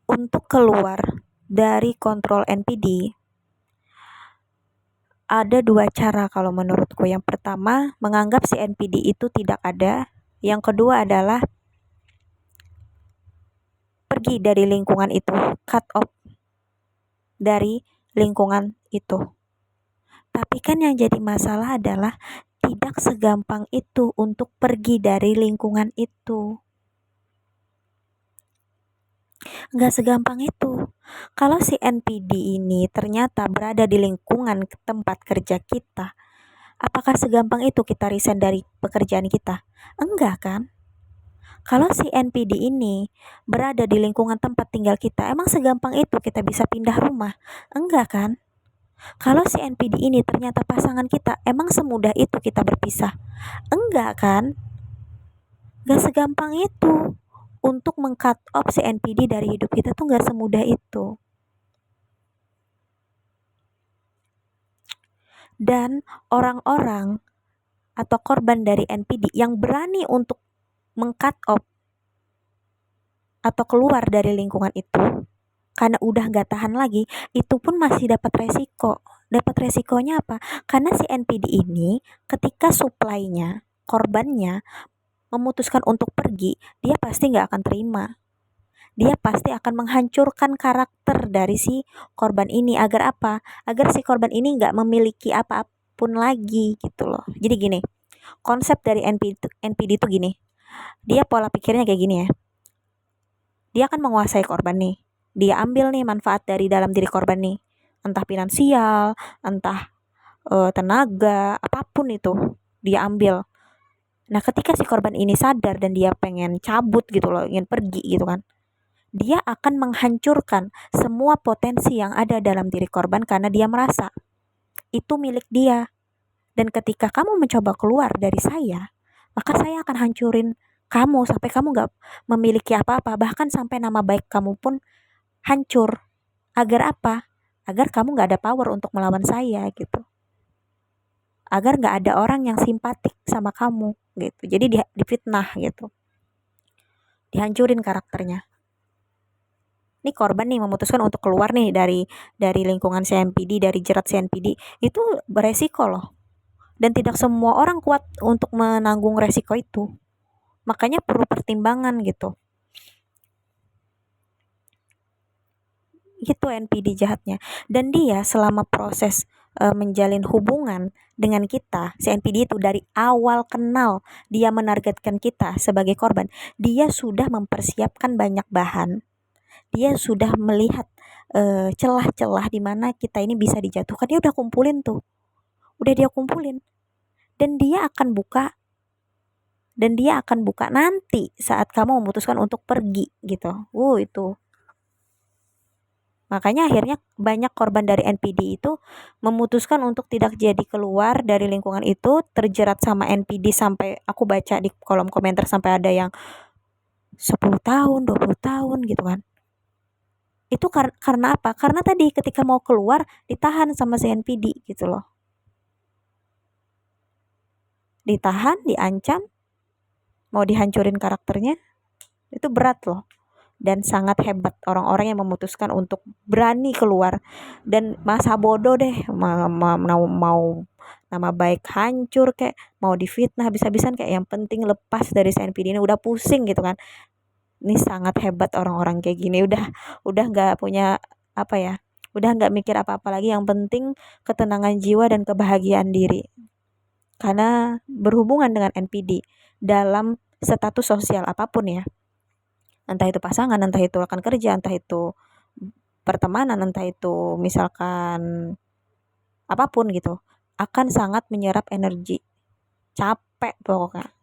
Untuk keluar dari kontrol NPD, ada dua cara kalau menurutku. Yang pertama, menganggap si NPD itu tidak ada. Yang kedua adalah pergi dari lingkungan itu, cut off dari lingkungan itu. Tapi kan yang jadi masalah adalah tidak segampang itu untuk pergi dari lingkungan itu. Nggak segampang itu. Kalau si NPD ini ternyata berada di lingkungan tempat kerja kita, apakah segampang itu kita resign dari pekerjaan kita? Enggak kan? Kalau si NPD ini berada di lingkungan tempat tinggal kita, emang segampang itu kita bisa pindah rumah? Enggak kan? Kalau si NPD ini ternyata pasangan kita, emang semudah itu kita berpisah? Enggak kan? Gak segampang itu. Untuk meng-cut off si NPD dari hidup kita tuh gak semudah itu. Dan orang-orang atau korban dari NPD yang berani untuk meng-cut off atau keluar dari lingkungan itu karena udah gak tahan lagi, itu pun masih dapat resiko. Dapat resikonya apa? Karena si NPD ini ketika supply-nya, korbannya memutuskan untuk pergi, dia pasti gak akan terima. Dia pasti akan menghancurkan karakter dari si korban ini. Agar apa? Agar si korban ini gak memiliki apapun lagi gitu loh. Jadi gini, konsep dari NPD itu gini, dia pola pikirnya kayak gini ya. Dia akan menguasai korban nih. Dia ambil nih manfaat dari dalam diri korban nih. Entah finansial, entah tenaga, apapun itu dia ambil. Nah, ketika si korban ini sadar dan dia pengen cabut gitu loh, ingin pergi gitu kan, dia akan menghancurkan semua potensi yang ada dalam diri korban karena dia merasa itu milik dia. Dan ketika kamu mencoba keluar dari saya, maka saya akan hancurin kamu sampai kamu gak memiliki apa-apa. Bahkan sampai nama baik kamu pun hancur. Agar apa? Agar kamu gak ada power untuk melawan saya gitu. Agar gak ada orang yang simpatik sama kamu gitu. Jadi difitnah gitu. Dihancurin karakternya. Ini korban nih memutuskan untuk keluar nih dari lingkungan CNPD, dari jerat CNPD. Itu beresiko loh. Dan tidak semua orang kuat untuk menanggung resiko itu. Makanya perlu pertimbangan gitu. Itu NPD jahatnya. Dan dia selama proses menjalin hubungan dengan kita, si NPD itu dari awal kenal dia menargetkan kita sebagai korban, dia sudah mempersiapkan banyak bahan. Dia sudah melihat celah-celah di mana kita ini bisa dijatuhkan. Dia udah kumpulin tuh. Udah dia kumpulin. Dan dia akan buka nanti saat kamu memutuskan untuk pergi gitu. Itu. Makanya akhirnya banyak korban dari NPD itu memutuskan untuk tidak jadi keluar dari lingkungan itu, terjerat sama NPD sampai aku baca di kolom komentar sampai ada yang 10 tahun, 20 tahun gitu kan. Itu karena apa? Karena tadi ketika mau keluar ditahan sama si NPD gitu loh. Ditahan, diancam, mau dihancurin karakternya. Itu berat loh. Dan sangat hebat orang-orang yang memutuskan untuk berani keluar. Dan masa bodoh deh, mau nama baik hancur kayak, mau difitnah habis-habisan kayak, yang penting lepas dari CNPD ini, udah pusing gitu kan. Ini sangat hebat orang-orang kayak gini, udah nggak punya apa ya, udah nggak mikir apa-apa lagi, yang penting ketenangan jiwa dan kebahagiaan diri. Karena berhubungan dengan NPD dalam status sosial apapun ya, entah itu pasangan, entah itu rekan kerja, entah itu pertemanan, entah itu misalkan apapun gitu, akan sangat menyerap energi, capek pokoknya.